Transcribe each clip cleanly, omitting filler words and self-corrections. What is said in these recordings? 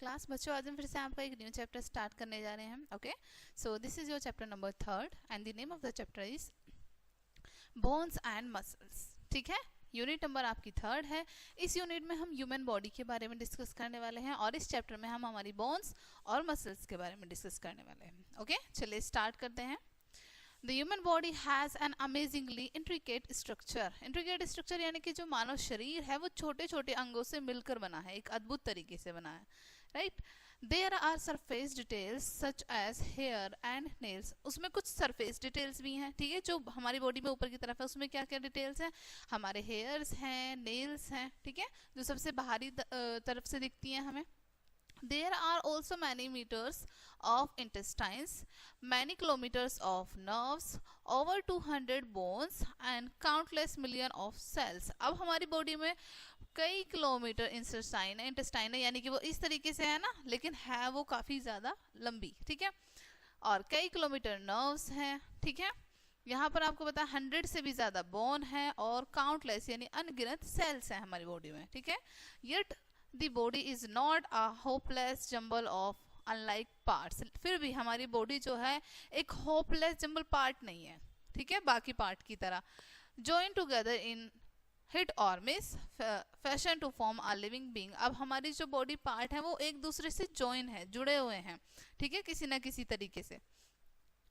Class बच्चों, आज हम फिर से आपका एक न्यू चैप्टर स्टार्ट करने जा रहे हैं. Okay, so this is your chapter number 3 and the name of the chapter is bones and muscles. ठीक है, यूनिट नंबर आपकी 3 है. इस यूनिट में हम ह्यूमन बॉडी के बारे में डिस्कस करने वाले हैं और इस चैप्टर में हम हमारी बोन्स और मसल्स के बारे में डिस्कस करने वाले हैं. ओके, चलिए स्टार्ट करते हैं. The human body has an amazingly intricate structure. Intricate structure यानी कि जो मानव शरीर है वो छोटे छोटे अंगों से मिलकर बना है, एक अद्भुत तरीके से बना है. Right, there are surface details such as hair and nails. उसमें कुछ सरफेस डिटेल्स भी हैं. ठीक है, जो हमारी बॉडी में ऊपर की तरफ है उसमें क्या क्या डिटेल्स हैं, हमारे हेयर्स हैं, नेल्स हैं. ठीक है, जो सबसे बाहरी तरफ से दिखती हैं हमें. There are also many meters of intestines, many kilometers of nerves, over 200 bones and countless million of cells. अब हमारी बॉडी में कई किलोमीटर इंटेस्टाइन है यानी कि वो इस तरीके से है ना, लेकिन है वो काफ़ी ज़्यादा लंबी. ठीक है, और कई किलोमीटर नर्व्स हैं. ठीक है, यहाँ पर आपको पता है 100 से भी ज़्यादा बोन है और काउंटलेस यानी अनगिनत सेल्स हैं हमारी बॉडी में. ठीक है, yet the body is not a hopeless jumble of unlike parts. फिर भी हमारी बॉडी जो है एक होपलेस जंबल पार्ट नहीं है. ठीक है, बाकी पार्ट की तरह join together in hit or miss fashion to form a living being. अब हमारी जो बॉडी पार्ट है वो एक दूसरे से join है, जुड़े हुए हैं. ठीक है, किसी ना किसी तरीके से.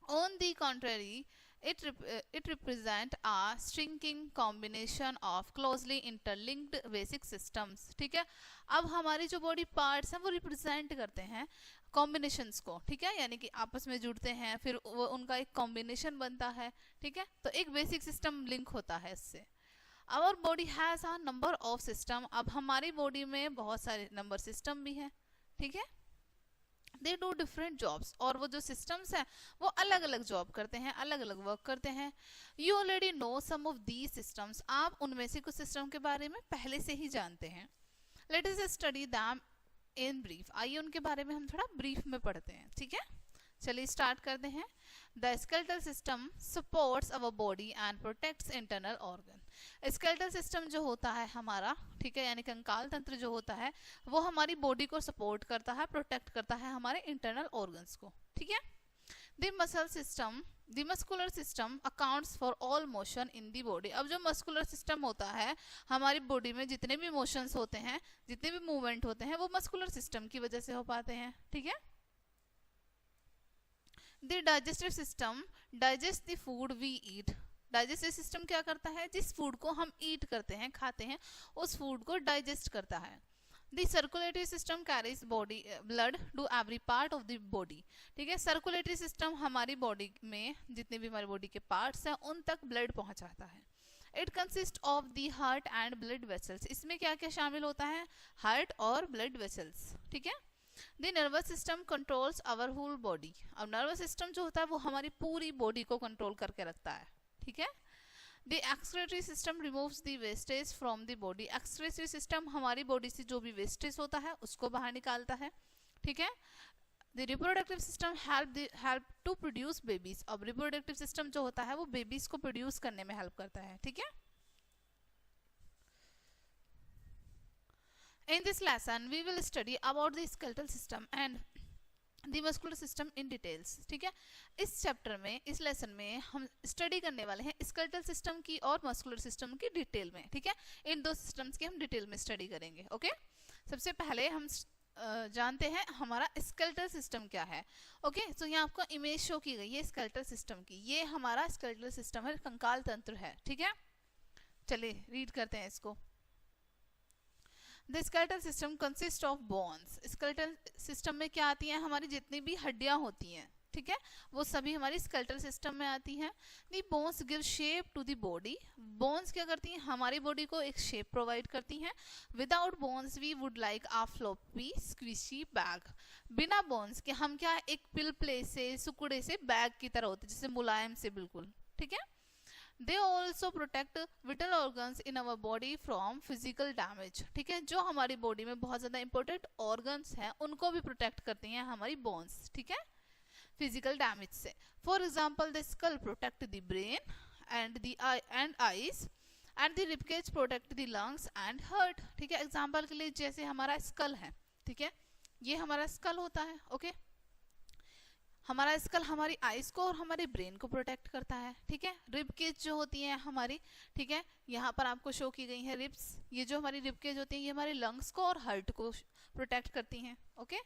On the contrary, it represent a shrinking combination of closely interlinked basic systems. ठीक है, अब हमारी जो बॉडी पार्ट्स हैं वो रिप्रेजेंट करते हैं कॉम्बिनेशंस को. ठीक है, यानी कि आपस में जुड़ते हैं, फिर वो उनका एक कॉम्बिनेशन बनता है. ठीक है, तो एक बेसिक सिस्टम लिंक होता है इससे. Our body has a number of system. अब हमारी बॉडी में बहुत सारे नंबर सिस्टम भी हैं. ठीक है, दे डू डिफरेंट जॉब्स. और वो जो सिस्टम्स हैं वो अलग अलग जॉब करते हैं, अलग अलग वर्क करते हैं. You already know some of the systems. आप उनमें से कुछ सिस्टम के बारे में पहले से ही जानते हैं. Let us study them in brief. आइए उनके बारे में हम थोड़ा ब्रीफ में पढ़ते हैं. ठीक है, चलिए स्टार्ट करते हैं. The skeletal system supports our body and protects internal organ. Skeletal system जो होता है हमारा, ठीक है, यानी कंकाल तंत्र जो होता है वो हमारी बॉडी को सपोर्ट करता है, प्रोटेक्ट करता है हमारे इंटरनल ऑर्गन्स को. ठीक है, the muscle system, the muscular system accounts for all motion in the body. अब जो मस्कुलर सिस्टम होता है हमारी बॉडी में जितने भी मोशंस होते हैं, जितने भी मूवमेंट होते हैं वो मस्कुलर सिस्टम की वजह से हो पाते हैं. ठीक है, the digestive system digest the food we eat. Digestive system क्या करता है, जिस फूड को हम ईट करते हैं, खाते हैं, उस फूड को डाइजेस्ट करता है. The circulatory system carries body blood to every part of the body. ठीक है, सर्कुलेटरी सिस्टम हमारी बॉडी में जितने भी हमारी बॉडी के पार्ट्स हैं उन तक ब्लड पहुंचाता है. It consist of the heart and blood vessels. इसमें क्या क्या शामिल होता है, हार्ट और ब्लड वेसल्स. ठीक है, the nervous system controls our whole body. अब नर्वस सिस्टम जो होता है वो हमारी पूरी बॉडी को कंट्रोल करके रखता है. ठीक है, the excretory system removes the wastage from the body. Excretory system हमारी बॉडी से जो भी वेस्टेज होता है उसको बाहर निकालता है. ठीक है, the reproductive system help to produce babies. अब रिप्रोडक्टिव सिस्टम जो होता है वो बेबीज को प्रोड्यूस करने में हेल्प करता है. ठीक है, in this lesson we will study about the skeletal system and the muscular system in details. ठीक है, इस चैप्टर में, इस लेसन में हम स्टडी करने वाले हैं स्केलेटल सिस्टम की और मस्कुलर सिस्टम की डिटेल में. ठीक है, इन दो सिस्टम्स की हम डिटेल में स्टडी करेंगे. ओके, सबसे पहले हम जानते हैं हमारा स्केलेटल सिस्टम क्या है. ओके, तो यहाँ आपको इमेज शो की गई है स्केलेटल सिस्टम की. ये हमारा स्केलेटल सिस्टम है, कंकाल तंत्र है. ठीक है, चलिए रीड करते हैं इसको. The skeletal system consists of bones. skeletal system में क्या आती हैं, हमारी जितनी भी हड्डियां होती हैं, ठीक है, वो सभी हमारी skeletal system में आती हैं. The bones give shape to the body. bones क्या करती हैं, हमारी बॉडी को एक शेप प्रोवाइड करती हैं. Without bones we would like a floppy squishy bag. बिना bones के हम क्या, एक पिलप्ले से, सुकुड़े से बैग की तरह होते, जैसे मुलायम से बिल्कुल. ठीक है, They also protect vital organs in our body from physical damage. ठीक है, जो हमारी बॉडी में बहुत ज़्यादा इंपॉर्टेंट ऑर्गन्स हैं उनको भी प्रोटेक्ट करती हैं हमारी बोन्स. ठीक है, फिजिकल डैमेज से. For example the skull protect the brain and the eyes and the ribcage protect the lungs and heart. ठीक है, एग्जाम्पल के लिए जैसे हमारा स्कल है, ठीक है, ये हमारा स्कल होता है। ओके, हमारा स्कल हमारी आइज को और हमारे ब्रेन को प्रोटेक्ट करता है। ठीक है, रिब केज जो होती है हमारी, ठीक है, यहाँ पर आपको शो की गई है रिब्स। ये जो हमारी रिब केज होती है ये हमारे लंग्स को और हार्ट को प्रोटेक्ट करती हैं। Okay,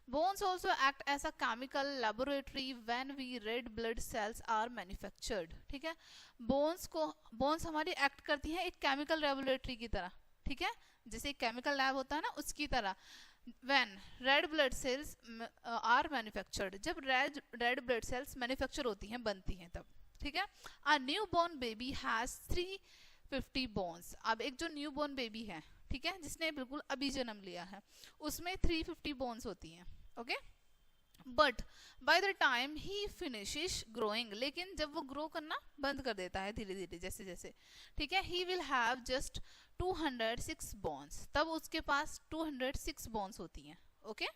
bones also act as a chemical laboratory when we red blood cells are manufactured. ठीक है, बोन्स हमारी एक्ट करती हैं एक केमिकल लेबोरेटरी की तरह। ठीक है, जैसे एक केमिकल लैब होता है ना, उसकी तरह। when red blood cells are manufactured, जब red blood cells मैन्युफैक्चर होती हैं, बनती हैं तब। ठीक है, a newborn baby has 350 bones। अब एक जो न्यूबॉर्न बेबी है, ठीक है, जिसने बिल्कुल अभी जन्म लिया है, उसमें 350 बोन्स होती हैं। Okay, but by the time he finishes growing, लेकिन जब वो ग्रो करना बंद कर देता है धीरे धीरे जैसे जैसे, ठीक है, he will have just 206 bones, तब उसके पास 206 बोन्स होती हैं। Okay,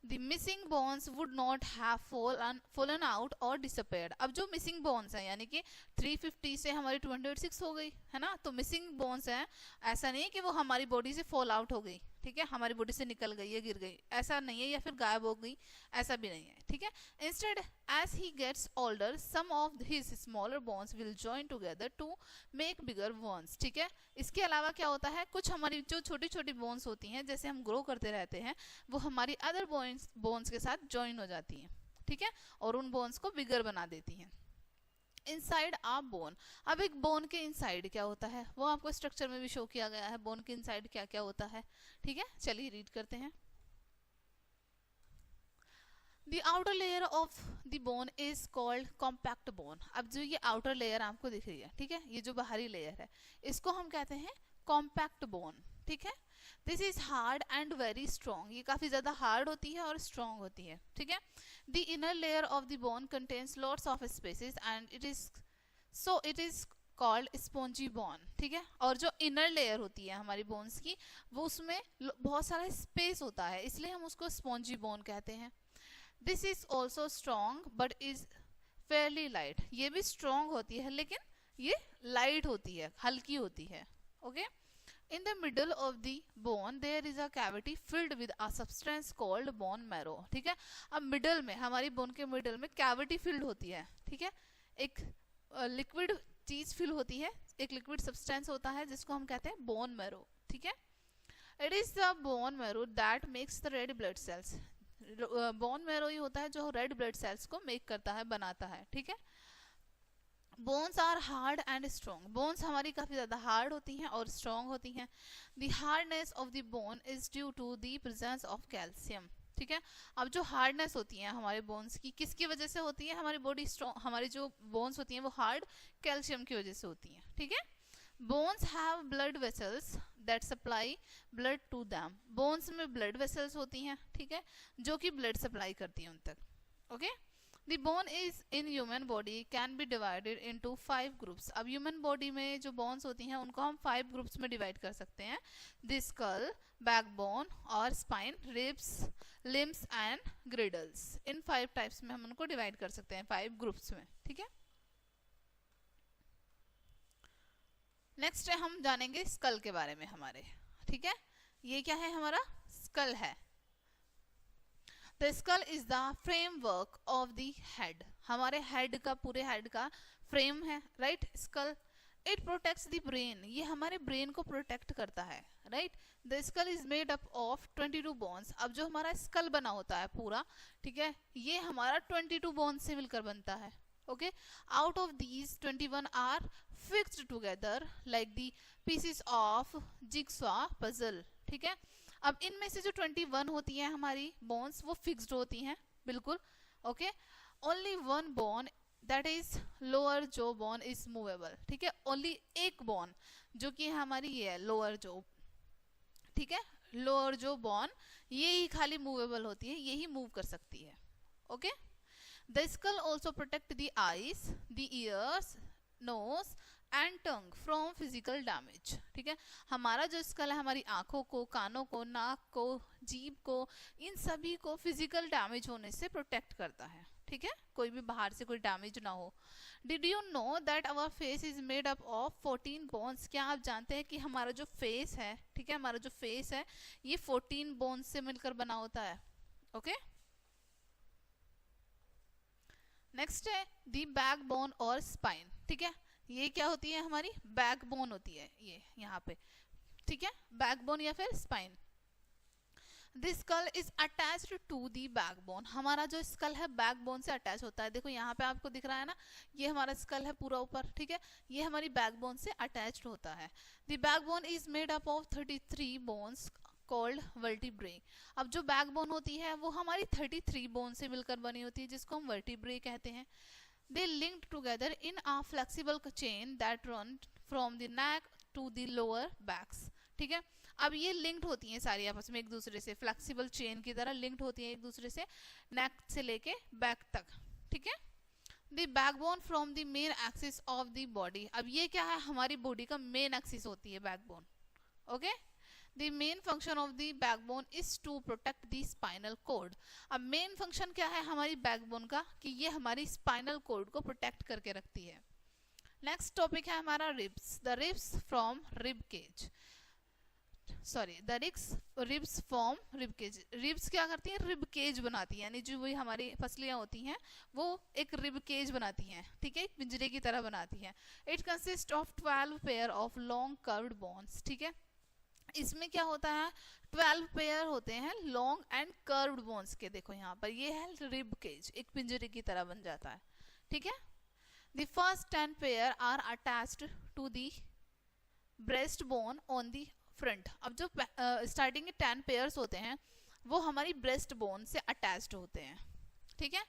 the missing bones would not have fallen out or disappeared। अब जो मिसिंग बोन्स हैं, यानी कि 350 से हमारी 206 हो गई है ना, तो मिसिंग बोन्स हैं, ऐसा नहीं है कि वो हमारी बॉडी से फॉल आउट हो गई, ठीक है, हमारी बॉडी से निकल गई या गिर गई, ऐसा नहीं है, या फिर गायब हो गई, ऐसा भी नहीं है। ठीक है, instead as he gets older some of his smaller bones will join together to make bigger bones. ठीक है, इसके अलावा क्या होता है, कुछ हमारी जो छोटी छोटी बोन्स होती हैं, जैसे हम ग्रो करते रहते हैं, वो हमारी अदर बोन्स के साथ ज्वाइन हो जाती हैं। ठीक है, और उन बोन्स को बिगर बना देती हैं। इनसाइड आ बोन, अब एक बोन के इनसाइड क्या होता है वो आपको स्ट्रक्चर में भी शो किया गया है, बोन के इनसाइड क्या क्या होता है। ठीक है, चलिए रीड करते हैं। The outer layer of the bone is called compact bone। अब जो ये outer layer आपको दिख रही है, ठीक है, ये जो बाहरी लेयर है, इसको हम कहते हैं compact bone। ठीक है, this is hard and very strong, ये काफी ज्यादा हार्ड होती है और स्ट्रॉन्ग होती है। ठीक है, the inner layer of the bone contains lots of spaces and it is called spongy bone. ठीक है, और जो इनर लेयर होती है हमारी बोन्स की, वो उसमें बहुत सारा स्पेस होता है, इसलिए हम उसको स्पॉन्जी बोन कहते हैं। This is also strong but is fairly light, ये भी स्ट्रॉन्ग होती है लेकिन ये लाइट होती है, हल्की होती है। Okay, in the middle of the bone there is a cavity filled with a substance called bone marrow। ठीक है, अब मिडल में, हमारी बोन के मिडल में कैविटी फिल्ड होती है। ठीक है, एक लिक्विड चीज फिल होती है, एक लिक्विड सब्सटेंस होता है जिसको हम कहते हैं बोन मैरो। ठीक है, it is the bone marrow that makes the red blood cells. Bone marrow ही होता है जो रेड ब्लड सेल्स को मेक करता है, बनाता है। ठीक है, bones are hard and strong, bones हमारी काफी ज्यादा हार्ड होती हैं और स्ट्रॉन्ग होती हैं। The hardness of the bone is due to the presence of calcium. ठीक है, अब जो हार्डनेस होती है हमारे बोन्स की, किसकी वजह से होती है, हमारी बॉडी स्ट्रॉन्ग, हमारी जो बोन्स होती हैं वो हार्ड कैल्शियम की वजह से होती हैं। ठीक है, bones have blood vessels that supply blood to them, bones में ब्लड वेसल्स होती हैं, ठीक है, जो कि ब्लड सप्लाई करती हैं उन तक। Okay, The bone is in human body can be divided into 5 groups। अब human body में जो bones होती हैं उनको हम 5 groups में divide कर सकते हैं। The skull, backbone और spine, ribs, limbs and girdles। In 5 types में हम उनको divide कर सकते हैं 5 groups में। ठीक है, नेक्स्ट हम जानेंगे skull के बारे में हमारे। ठीक है, ये क्या है, हमारा skull है। The skull is the framework of the head। हमारे हेड का, पूरे हेड का फ्रेम है, right, skull. It protects the brain, ये हमारे ब्रेन को प्रोटेक्ट करता है, right. The skull is made up of 22 bones. अब जो हमारा स्कल बना होता है पूरा, ठीक है, ये हमारा 22 बोन्स से मिलकर बनता है। Okay, out of these 21 are fixed together like the pieces of jigsaw puzzle. ठीक है, अब इनमें से जो 21 होती हैं हमारी बोन्स, वो फिक्स्ड होती हैं बिल्कुल। Okay, only one bone that is lower जो बोन इज मूवेबल। ठीक है, ओनली एक बोन जो कि हमारी ये है लोअर जो, ठीक है, लोअर जो बोन ये ही खाली मूवेबल होती है, ये ही मूव कर सकती है। Okay, the skull also protect the eyes, the years knows and tongue from physical damage. ठीक है, हमारा जो स्कल है हमारी आंखों को, कानों को, नाक को, जीभ को, इन सभी को फिजिकल डैमेज होने से प्रोटेक्ट करता है। ठीक है, कोई भी बाहर से कोई डैमेज ना हो। Did you know that our face is made up of 14 bones? क्या आप जानते हैं कि हमारा जो फेस है, ठीक है, हमारा जो फेस है ये 14 बोन्स से मिलकर बना होता है। ओके, नेक्स्ट है दी बैकबोन और स्पाइन। ठीक है, ये क्या होती है? हमारी बैकबोन होती है ये यहाँ पे। ठीक है, बैकबोन या फिर spine. This skull is attached to the backbone. हमारा जो स्कल है बैकबोन से अटैच होता है। देखो यहाँ पे आपको दिख रहा है ना, ये हमारा स्कल है पूरा ऊपर। ठीक है, ये हमारी बैकबोन से अटैच्ड होता है। The backbone is made up of 33 bones called vertebrae. अब जो बैकबोन होती है वो हमारी 33 बोन से मिलकर बनी होती है, जिसको हम वर्टिब्रे कहते हैं। They linked together in a flexible chain that run from the neck to the lower backs. ठीक है, अब ये लिंक्ड होती हैं सारी आपस में एक दूसरे से, फ्लेक्सिबल चेन की तरह लिंक्ड होती हैं एक दूसरे से, नेक से लेके बैक तक। ठीक है, the backbone from the main axis of the body. अब ये क्या है? हमारी बॉडी का मेन एक्सिस होती है backbone. Okay, the main function of the backbone is to protect the spinal cord. अब मेन फंक्शन क्या है हमारी बैकबोन का? कि ये हमारी स्पाइनल कॉर्ड को प्रोटेक्ट करके रखती है। नेक्स्ट टॉपिक है हमारा ribs. The ribs from rib cage, sorry the ribs form rib cage. Ribs क्या करती हैं? रिब केज बनाती है, यानी जो वही हमारी पसलियां होती हैं वो एक रिब केज बनाती हैं। ठीक है, एक पिंजरे की तरह बनाती हैं। It consist of 12 pair of long curved bones. ठीक है, इसमें क्या होता है? 12 पेयर होते हैं लॉन्ग एंड कर्व्ड बोन्स के। देखो यहाँ पर ये है रिब केज, एक पिंजरे की तरह बन जाता है। ठीक है, the first 10 pair are attached to the breast bone on the front. अब जो स्टार्टिंग के 10 पेयर्स होते हैं वो हमारी ब्रेस्ट बोन से अटैच्ड होते हैं। ठीक है,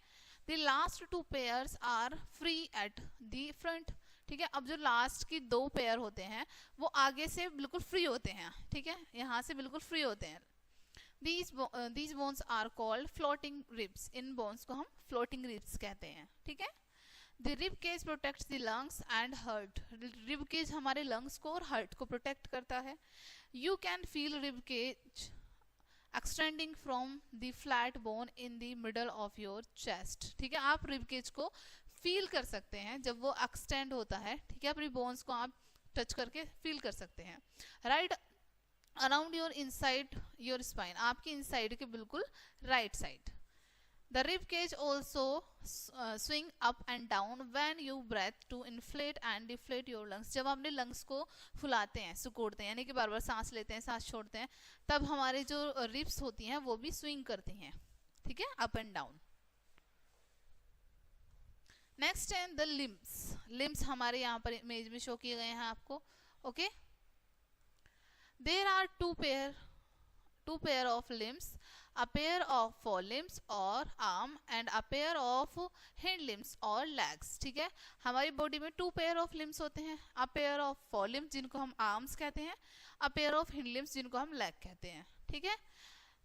the last 2 pairs are free at the front. ठीक है, अब जो लास्ट की 2 पेयर होते हैं वो आगे से बिल्कुल फ्री होते हैं। ठीक है, यहाँ से बिल्कुल फ्री होते हैं। these bones are called floating ribs। In bones को हम फ्लोटिंग रिब्स कहते हैं। ठीक है, The rib cage protects the lungs and heart। rib cage हमारे lungs को और heart को protect करता है। You can feel rib cage extending from the flat bone in the middle of your chest। ठीक है, आप rib cage को feel कर सकते हैं जब वो extend होता है। ठीक है, अपनी bones को आप touch करके feel कर सकते हैं। Right around your inside your spine, आपकी inside के बिल्कुल right side। The rib cage also swing up and down when you breathe to inflate and deflate your lungs। जब हम अपने lungs को फुलाते हैं, सुकोड़ते हैं, यानी कि बार बार सांस लेते हैं, सांस छोड़ते हैं, तब हमारे जो रिब्स होती हैं वो भी स्विंग करती हैं। ठीक है, अप एंड डाउन। नेक्स्ट है द लिम्स। लिम्स हमारे यहाँ पर इमेज में शो किए गए हैं आपको। Okay, there are two pair of limbs, a pair of forelimbs और arm and a pair of hind limbs और legs। ठीक है, हमारी बॉडी में 2 पेयर ऑफ लिम्स होते हैं, a pair of forelimbs जिनको हम arms कहते हैं, a pair of hind limbs जिनको हम leg कहते हैं। ठीक है,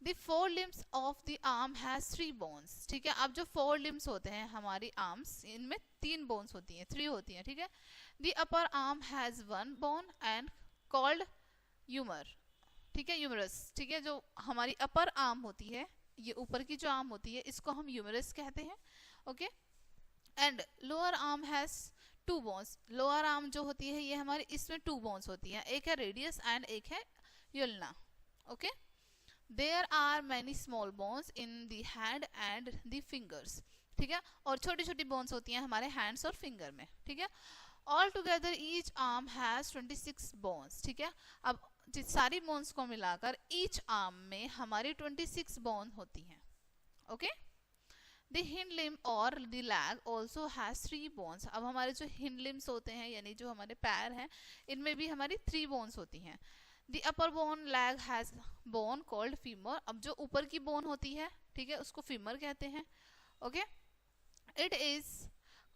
the forelimbs of the arm has 3 bones। ठीक है, अब जो 4 limbs होते हैं हमारी arms, इनमें 3 bones होती हैं, 3 होती हैं। ठीक है, the upper arm has 1 bone and called humor। ठीक है, यूमरस। ठीक है, जो हमारी अपर आर्म होती है, ये ऊपर की जो आर्म होती है, इसको हम यूमरस कहते हैं। Okay, and lower arm has 2 bones. Lower arm जो होती है ये हमारी, इसमें 2 बोन्स होती हैं, एक है रेडियस एंड एक है ulna. Okay, there are many small bones in the hand and the fingers. ठीक है, और छोटी छोटी बोन्स होती हैं हमारे हैंड्स और फिंगर में। ठीक है, all together each arm has 26 bones. ठीक है, अब सारी बोन्स को मिलाकर ईच आर्म में हमारी 26 बोन होती हैं। ओके, द हिंड लिम्ब और the lag also has 3 bones. अब हमारे जो हिंड लिम्स होते हैं यानी जो हमारे पैर हैं, इनमें भी हमारी 3 बोन्स होती हैं। The upper bone lag has bone called femur. अब जो ऊपर की बोन होती है, ठीक है, उसको फीमर कहते हैं। Okay, it is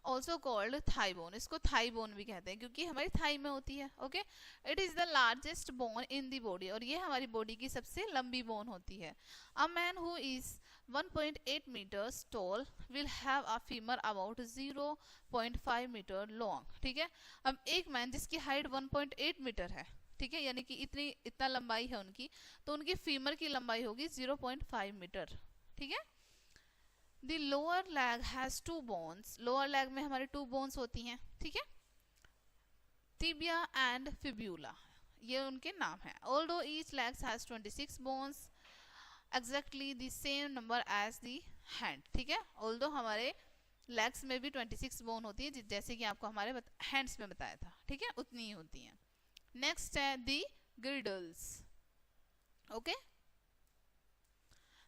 also called thigh bone, इसको थाई बोन भी कहते हैं क्योंकि हमारी थाई में होती है। Okay, it is the largest bone in the body, और ये हमारी बॉडी की सबसे लंबी बोन होती है। A man who is 1.8 meters tall will have a femur about 0.5 meter long। ठीक है, अब एक मैन जिसकी हाइट 1.8 मीटर है, ठीक है, यानी कि इतना लंबाई है उनकी, तो उनकी फीमर की लंबाई होगी 0.5 मीटर। ठीक है, the lower leg has 2 bones, lower leg में हमारे 2 बोन्स होती हैं। ठीक है, टिबिया एंड फिब्यूला, ये उनके नाम है। Although each leg has 26 bones, exactly the same number as the hand. ठीक है, ऑल्दो हमारे लेग्स में भी 26 बोन होती है, जैसे कि आपको हमारे हैंड्स में बताया था। ठीक है, उतनी ही होती हैं। नेक्स्ट है the girdles. Okay,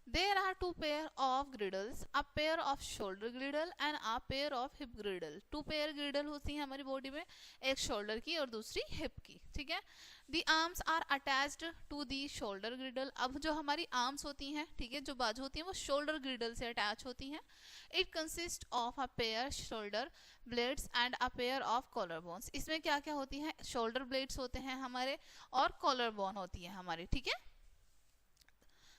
there are 2 pair of girdles, a pair of shoulder girdle and a pair of hip girdle। 2 pair girdle होती हैं हमारी बॉडी में, एक शोल्डर की और दूसरी हिप की। ठीक है, the arms are attached to the shoulder girdle। अब जो हमारी आर्म्स होती हैं, ठीक है, जो बाजू होती हैं वो शोल्डर girdle से अटैच होती हैं। it consists of a pair shoulder blades and a pair of collar bones। इसमें क्या क्या होती हैं, शोल्डर ब्लेड्स होते हैं हमारे और कॉलर बोन होती है हमारी। ठीक है,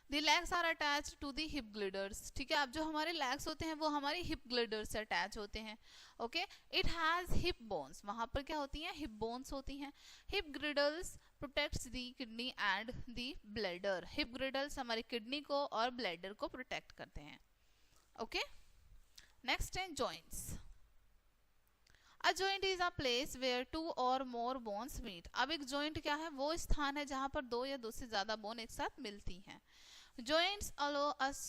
The legs are attached to the hip girdles। ठीक है, अब जो हमारे legs होते हैं वो हमारी hip girdles से attach होते हैं। Okay, it has hip bones, वहाँ पर क्या होती हैं, hip bones होती हैं। Hip girdles protects the kidney and the bladder। hip girdles हमारी kidney को और bladder को protect करते हैं। Okay, next है joints। A joint is a place where 2 or more bones meet। अब एक joint क्या है, वो स्थान है जहाँ पर 2 या 2 से ज़्यादा बोन एक साथ मिलती हैं। Joints allow us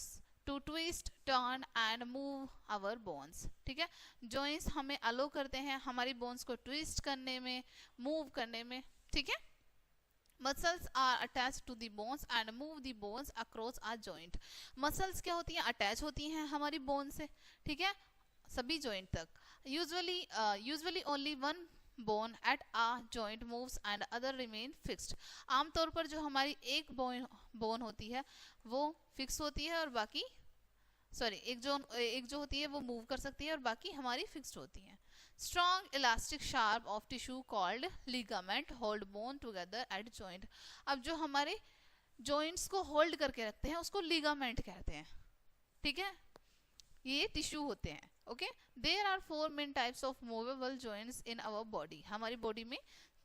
to twist, turn and move our bones। ठीक है, joints हमें allow करते हैं हमारी bones को twist करने में, move करने में। ठीक है, muscles are attached to the bones and move the bones across a joint। muscles क्या होती हैं, attach होती हैं हमारी bone से। ठीक है, सभी joint तक। usually only one bone at a joint moves and other remain fixed। आमतौर पर जो हमारी एक बोन होती है वो फिक्स होती है और बाकी एक जो होती है वो मूव कर सकती है और बाकी हमारी फिक्स्ड होती है। Strong elastic sharp of tissue called ligament hold bone together at joint. अब जो हमारे जॉइंट्स को होल्ड करके रखते हैं उसको लिगामेंट कहते हैं। ठीक है, ये टिश्यू होते हैं। Okay, there are 4 main types of movable joints in our body. हमारी बॉडी में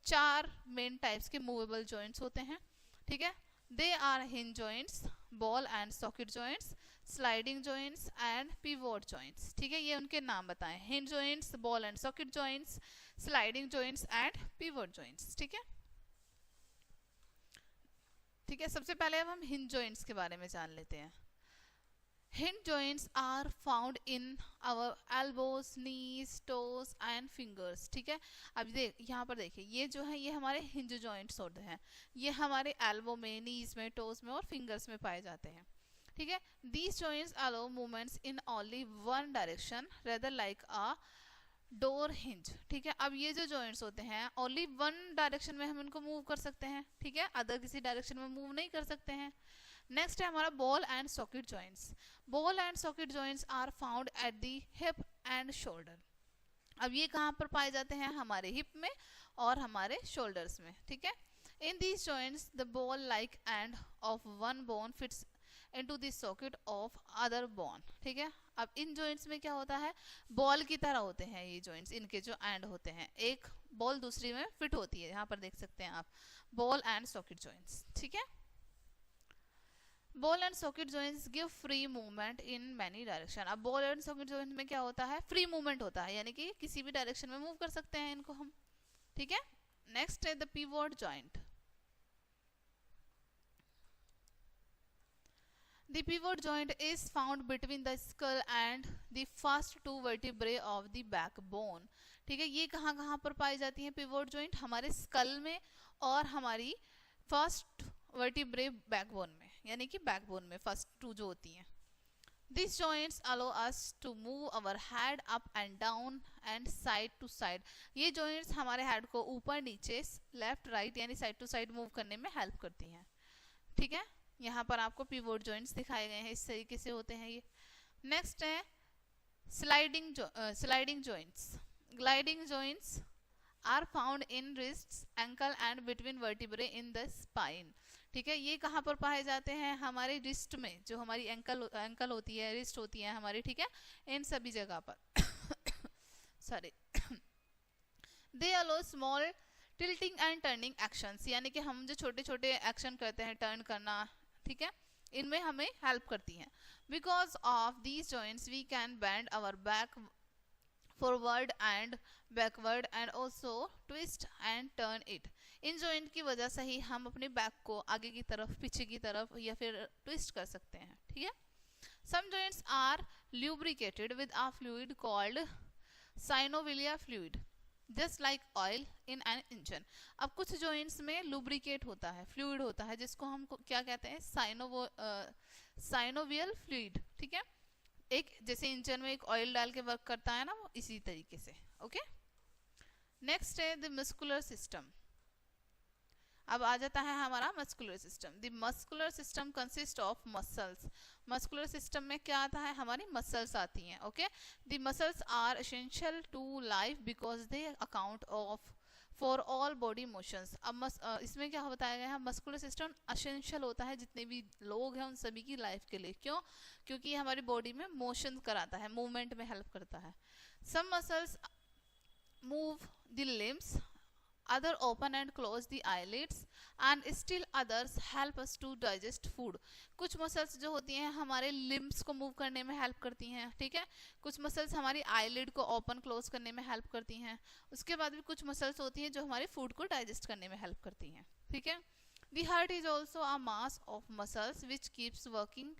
4 मेन टाइप्स के मूवेबल जॉइंट्स होते हैं। ठीक है, they are hinge joints, ball and socket joints, sliding joints and pivot joints. ठीक है, ये उनके नाम बताएं, hinge joints, ball and socket joints, sliding joints and pivot joints. ठीक है, ठीक है, सबसे पहले अब हम हिंज जॉइंट्स के बारे में जान लेते हैं। Hinge joints are found in our elbows, knees, toes and fingers। ठीक है, अब यहाँ पर देखिए, ये जो है ये हमारे हिंज जॉइंट्स होते हैं, ये हमारे एल्बो में, नीज में, टोज में और फिंगर्स में पाए जाते हैं। ठीक है, these joints allow movements in only one direction rather like a door hinge। ठीक है, अब ये जो जॉइंट्स होते हैं ओनली 1 डायरेक्शन में हम इनको मूव कर सकते हैं। ठीक है, अदर किसी डायरेक्शन में मूव नहीं कर सकते हैं। नेक्स्ट है हमारा ball and socket joints. Ball and socket joints are found at the hip and shoulder. अब ये कहाँ पर पाए जाते हैं, हमारे हिप में और हमारे शोल्डर्स में। ठीक है, in these joints the ball like end of one bone fits into the socket of other bone. ठीक है, अब इन जॉइंट्स में क्या होता है, बॉल की तरह होते हैं ये जॉइंट्स, इनके जो एंड होते हैं, एक बॉल दूसरी में फिट होती है। यहाँ पर देख सकते हैं आप, बॉल एंड सॉकेट जॉइंट्स। ठीक है, ball and socket joints give free movement in many direction. अब बॉल एंड सॉकेट जॉइंट में क्या होता है, फ्री मूवमेंट होता है, यानी कि किसी भी डायरेक्शन में मूव कर सकते हैं इनको हम। ठीक है, नेक्स्ट है the pivot joint. The pivot joint is found between the skull and the first 2 vertebrae of the backbone। ठीक है, ये कहाँ कहाँ पर पाई जाती है पिवोट जॉइंट, हमारे स्कल में और हमारी फर्स्ट वर्टिब्रे बैकबोन में, यानी कि बैकबोन में फर्स्ट 2 जो होती हैं। These joints allow us to move our head up and down and side to side। ये joints हमारे हेड को ऊपर नीचे, लेफ्ट राइट यानी साइड टू साइड मूव करने में हेल्प करती हैं। ठीक है, यहाँ पर आपको पिवोट जॉइंट्स दिखाए गए हैं, इस तरीके से होते हैं ये। नेक्स्ट है sliding joints. Gliding joints are found in wrists, ankle and between vertebrae in the spine. ठीक है, ये कहाँ पर पाए जाते हैं? हमारे रिस्ट में, जो हमारी एंकल होती है, रिस्ट होती है हमारी, ठीक है, इन सभी जगह पर sorry they allow small tilting and turning actions, यानी कि हम जो छोटे छोटे एक्शन करते हैं, टर्न करना, ठीक है, इनमें हमें हेल्प करती हैं. Because of these joints we can bend our back forward and backward and also twist and turn it. इन जॉइंट की वजह से ही हम अपने बैक को आगे की तरफ, पीछे की तरफ या फिर ट्विस्ट कर सकते हैं. ठीक है. Some joints are lubricated with a fluid called synovial fluid just like oil in an engine. अब कुछ जॉइंट्स में लुब्रिकेट होता है, फ्लूइड होता है, जिसको हम क्या कहते हैं? Synovial fluid. ठीक है, एक जैसे इंजन में एक ऑयल डाल के वर्क करता है ना, वो इसी तरीके से. ओके. नेक्स्ट है द मस्कुलर सिस्टम. अब आ जाता है हमारा muscular system. The muscular system consist of muscles. Muscular system में क्या आता है? हमारी मसल्स आती हैं. Okay. The muscles are essential to life because they account of for all body motions. अब इसमें क्या बताया गया है? मस्कुलर सिस्टम एसेंशियल होता है जितने भी लोग हैं उन सभी की लाइफ के लिए. क्यों? क्योंकि हमारी बॉडी में मोशन कराता है, मूवमेंट में हेल्प करता है. Some muscles move the limbs, other open and close the eyelids and still others help us to digest food. कुछ मसल्स जो होती हैं हमारे लिम्स को मूव करने में हेल्प करती हैं. ठीक है. कुछ मसल्स हमारी आईलिड को ओपन क्लोज करने में हेल्प करती हैं. उसके बाद भी कुछ मसल्स होती हैं जो हमारे फूड को डाइजेस्ट करने में हेल्प करती हैं. ठीक है. The heart is also a mass of muscles which keeps working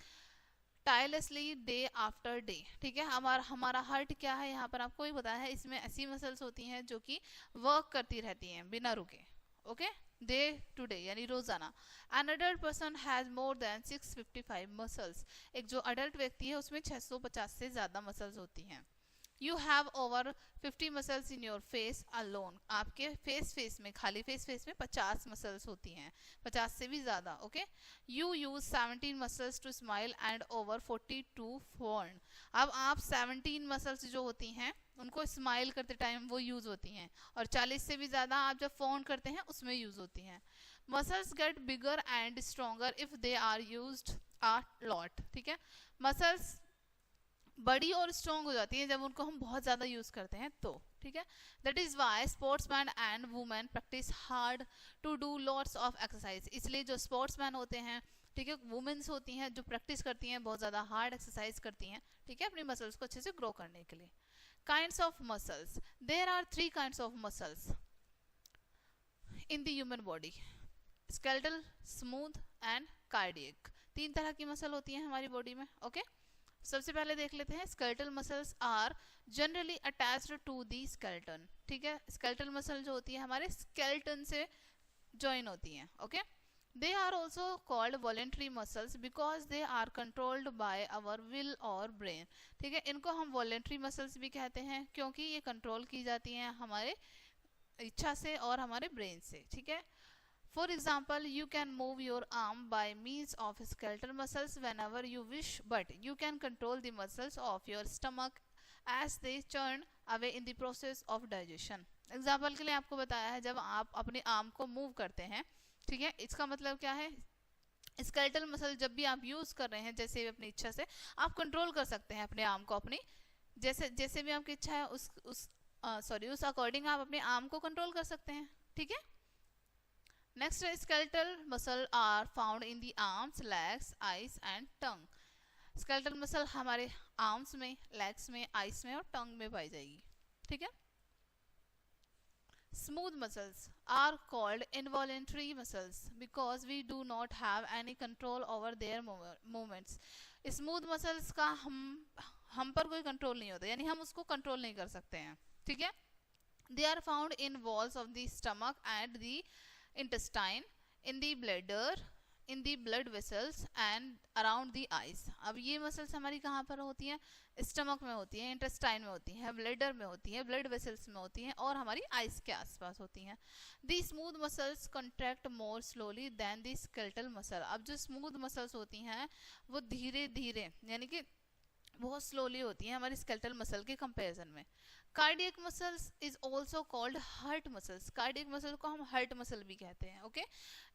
tirelessly day after day. ठीक है. हमारा हार्ट क्या है? यहाँ पर आपको ही बताया है, इसमें ऐसी मसल्स होती हैं जो कि वर्क करती रहती हैं बिना रुके. ओके. डे टू डे यानी रोजाना. An adult person has more than 655 muscles. एक जो अडल्ट व्यक्ति है उसमें 650 से ज्यादा मसल्स होती हैं. You have over 50 muscles in your face alone. आपके फेस में, खाली फेस में 50 मसल्स होती हैं, 50 से भी ज्यादा. Okay. You use 17 muscles to smile and over 40 to frown. अब आप 17 मसल्स जो होती हैं उनको स्माइल करते टाइम वो यूज होती हैं, और 40 से भी ज्यादा आप जब फॉर्न करते हैं उसमें यूज होती हैं. Muscles get bigger and stronger if they are used a lot. ठीक है. मसल्स बड़ी और स्ट्रॉन्ग हो जाती है जब उनको हम बहुत ज्यादा यूज करते हैं तो. ठीक है. That is why sportsman and women practice hard to do lots of exercise. इसलिए जो स्पोर्ट्समैन होते हैं, ठीक है, वुमेन्स होती हैं जो प्रैक्टिस करती हैं, बहुत ज्यादा हार्ड एक्सरसाइज करती हैं, ठीक है, अपनी मसल्स को अच्छे से ग्रो करने के लिए. Kinds of muscles. There are 3 kinds of muscles in the human body. Skeletal, smooth and cardiac. 3 तरह की मसल होती हैं हमारी बॉडी में. ओके. सबसे पहले देख लेते हैं. Skeletal muscles are generally attached to the skeleton. ठीक है. स्केलेटल मसल जो होती है हमारे स्केलेटन से ज्वाइन होती हैं. Okay. They are also called voluntary muscles because they are controlled by our will और ब्रेन. ठीक है. इनको हम वॉलेंट्री मसल्स भी कहते हैं क्योंकि ये कंट्रोल की जाती हैं हमारे इच्छा से और हमारे ब्रेन से. ठीक है. For example, you can move your arm by means of skeletal muscles whenever you wish, but you can control the muscles of your stomach as they churn away in the process of digestion. Example के लिए आपको बताया है जब आप अपने arm को move करते हैं, ठीक है, इसका मतलब क्या है? स्केलेटल मसल जब भी आप यूज कर रहे हैं, जैसे अपनी इच्छा से आप कंट्रोल कर सकते हैं अपने आर्म को, अपनी जैसे भी आपकी इच्छा है उस अकॉर्डिंग आप अपने आर्म को कंट्रोल कर सकते हैं. ठीक है. Next, skeletal muscle are found in the arms, legs, eyes and tongue. Skeletal muscle हमारे arms में, legs में, eyes में और tongue में पाई जाएगी. ठीक है. Smooth muscles are called involuntary muscles because we do not have any control over their movements. Smooth muscles का हम पर कोई कंट्रोल नहीं होता, यानी हम उसको कंट्रोल नहीं कर सकते हैं. ठीक है. They are found in walls of the stomach and the intestine, in the bladder, in the blood vessels and around the eyes. अब ये मसल्स हमारी कहाँ पर होती हैं? स्टमक में होती हैं, इंटेस्टाइन में होती हैं, ब्लैडर में होती हैं, ब्लड वेसल्स में होती हैं और हमारी आइज के आसपास होती हैं. The smooth muscles contract more slowly than the skeletal muscle. अब जो स्मूथ मसल्स होती हैं वो धीरे धीरे, यानी कि बहुत स्लोली होती है हमारी स्केलेटल मसल के कंपैरिजन में। Cardiac muscles is also called heart muscles, cardiac muscle को हम हार्ट मसल भी कहते हैं। Okay,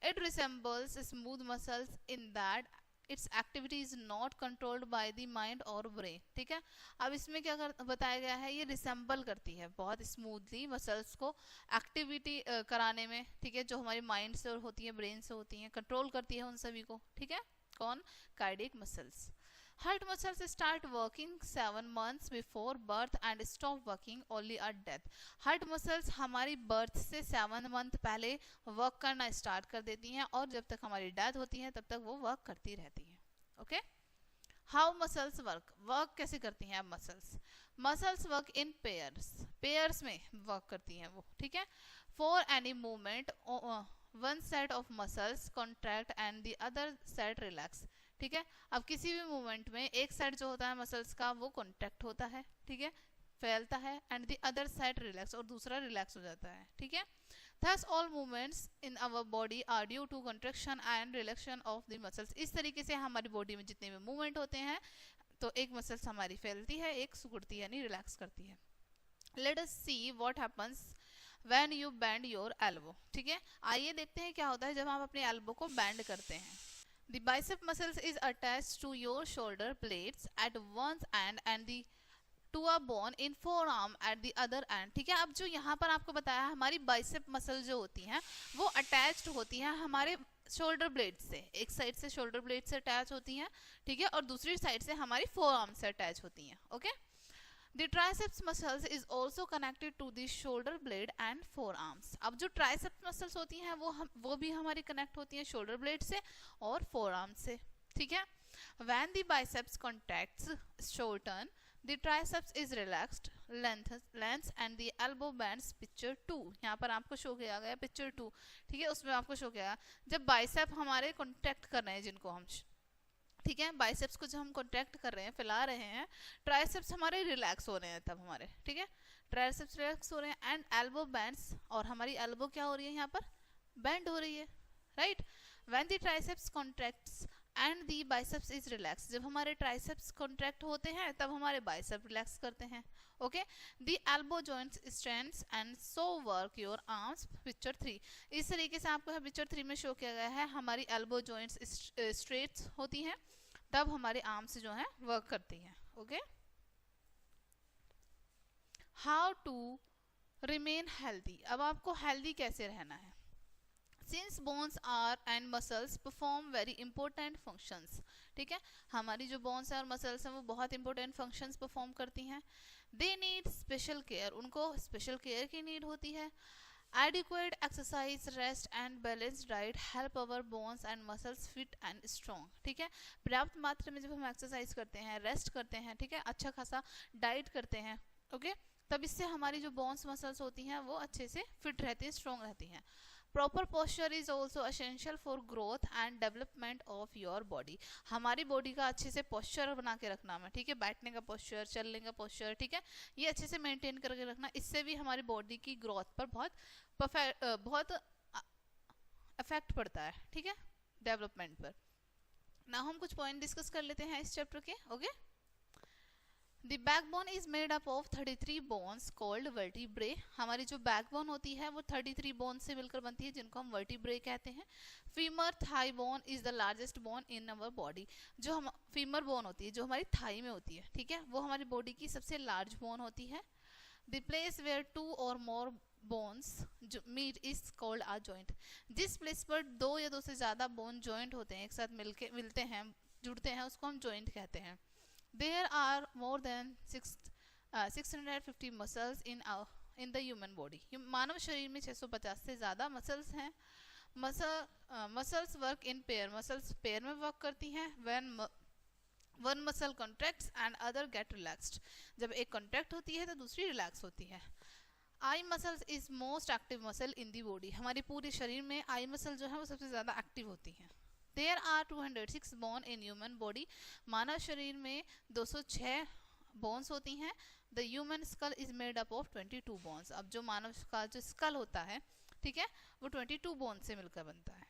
it resembles smooth muscles in that it's activity is not controlled by the mind और ब्रेन। ठीक है, अब इसमें क्या बताया गया है, ये रिसेम्बल करती है बहुत स्मूथली मसल्स को एक्टिविटी कराने में। ठीक है, जो हमारी माइंड से होती है, ब्रेन से होती है, कंट्रोल करती है उन सभी को। ठीक है, कौन? Cardiac muscles. Heart muscles start working 7 months before birth and stop working only at death. Heart muscles हमारी birth से 7 month पहले work करना start कर देती हैं और जब तक हमारी death होती है तब तक वो work करती रहती हैं। Okay? How muscles work? Work कैसे करती हैं अब muscles? Muscles work in pairs. Pairs में work करती हैं वो। ठीक है? For any movement, one set of muscles contract and the other set relax. ठीक है, अब किसी भी मूवमेंट में एक साइड जो होता है मसल्स का वो कॉन्ट्रैक्ट होता है, ठीक है, फैलता है, and the other side relax, और दूसरा रिलैक्स हो जाता है। ठीक है, thus all movements in our body are due to contraction and relaxation of the muscles. इस तरीके से हमारी बॉडी में जितने भी मूवमेंट होते हैं तो एक मसल्स हमारी फैलती है, एक सिकुड़ती है यानी रिलैक्स करती है। Let us see what happens when you bend your elbow. ठीक है, आइए देखते हैं क्या होता है जब हम अपने एल्बो को बैंड करते हैं। The bicep muscles is attached to your shoulder blades at one end and the to a bone in forearm at the other end. ठीक है, अब जो यहाँ पर आपको बताया हमारी बाइसेप मसल जो होती हैं वो अटैच्ड होती हैं हमारे शोल्डर ब्लेड से, एक साइड से शोल्डर ब्लेड से अटैच होती हैं। ठीक है, और दूसरी साइड से हमारी फोरआर्म से अटैच होती हैं। Okay, The triceps muscles is also connected to the shoulder blade and forearms. अब जो triceps muscles होती हैं वो भी हमारी कनेक्ट होती हैं शोल्डर ब्लेड से और forearm से। ठीक है, when the biceps contracts shorten, the triceps is relaxed, length and the elbow bends. Picture 2 यहाँ पर आपको शो किया गया पिक्चर 2। ठीक है, उसमें आपको शो किया जब बाइसेप हमारे कॉन्ट्रैक्ट कर रहे हैं जिनको हम, ठीक है, बाइसेप्स को जब हम कॉन्ट्रैक्ट कर रहे हैं, फैला रहे हैं, ट्राइसेप्स हमारे रिलैक्स हो रहे हैं तब हमारे। ठीक है, ट्राइसेप्स रिलैक्स हो रहे हैं एंड एल्बो बैंड्स, और हमारी एल्बो क्या हो रही है यहाँ पर, बैंड हो रही है। Right, when the triceps contracts and the biceps is relax, जब हमारे ट्राइसेप्स कॉन्ट्रैक्ट होते हैं तब हमारे बाइसेप रिलैक्स करते हैं। Okay, the elbow joints strengths and so work your arms. Picture 3 इस तरीके से आपको पिक्चर 3 में शो किया गया है, हमारी एल्बो जॉइंट्स स्ट्रेट होती हैं तब हमारे आर्म्स जो हैं वर्क करती हैं। Okay, how to remain healthy, अब आपको हेल्दी कैसे रहना है। Since bones are and muscles perform very important functions. ठीक है, हमारी जो बोन्स हैं और मसल्स हैं वो बहुत इंपॉर्टेंट फंक्शंस परफॉर्म करती हैं। They need special care, उनको स्पेशल केयर की नीड होती है। Adequate exercise, rest and balanced diet help our bones and muscles fit and strong. ठीक है, पर्याप्त मात्रा में जब हम एक्सरसाइज करते हैं, रेस्ट करते हैं, ठीक है, अच्छा खासा डाइट करते हैं, ओके, तब इससे हमारी जो बोन्स मसल्स होती हैं वो अच्छे से फिट रहती हैं, स्ट्रॉन्ग रहती हैं। Proper posture is also essential for growth and development of your body. हमारी बॉडी का अच्छे से पोस्चर बना के रखना है, ठीक है, बैठने का पोस्चर, चलने का पोस्चर, ठीक है, ये अच्छे से मेंटेन करके रखना, इससे भी हमारी बॉडी की ग्रोथ पर बहुत इफेक्ट पड़ता है। ठीक है, डेवलपमेंट पर। ना हम कुछ पॉइंट डिस्कस कर लेते हैं इस चैप्टर के। Okay, The backbone is made up of 33 bones called vertebrae. हमारी जो बैकबोन होती है वो 33 बोन से मिलकर बनती है जिनको हम vertebrae कहते हैं। Femur thigh bone is the largest bone in our body. जो हम फीमर बोन होती है जो हमारी थाई में होती है, ठीक है, वो हमारी बॉडी की सबसे लार्ज बोन होती है। The place where 2 or more bones meet is called a joint. जिस प्लेस पर 2 या 2 से ज़्यादा बोन जॉइंट होते हैं, एक साथ मिलते हैं, जुड़ते हैं, उसको हम जॉइंट कहते हैं। There are more than 650 muscles in the human body. मानव शरीर में 650 से ज़्यादा मसल्स हैं। Muscles work in pair. Muscles pair में वर्क करती हैं। When one muscle contracts and other get relaxed. जब एक कॉन्ट्रैक्ट होती है तो दूसरी रिलैक्स होती है। Eye muscles is most active muscle in the body. हमारे पूरे शरीर में आई मसल जो है वो सबसे ज़्यादा एक्टिव होती हैं। There are 206 bone in human body. मानव शरीर में 206 बोन्स होती हैं. The human skull is made up of 22 bones. अब जो मानव का जो स्कल होता है, ठीक है, वो 22 बोन से मिलकर बनता है.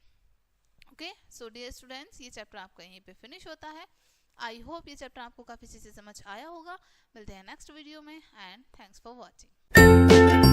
ओके, सो डियर स्टूडेंट्स, ये चैप्टर आपका यहीं पे फिनिश होता है. आई होप ये चैप्टर आपको काफ़ी अच्छे से समझ आया होगा। मिलते हैं नेक्स्ट वीडियो में एंड थैंक्स फॉर वॉचिंग।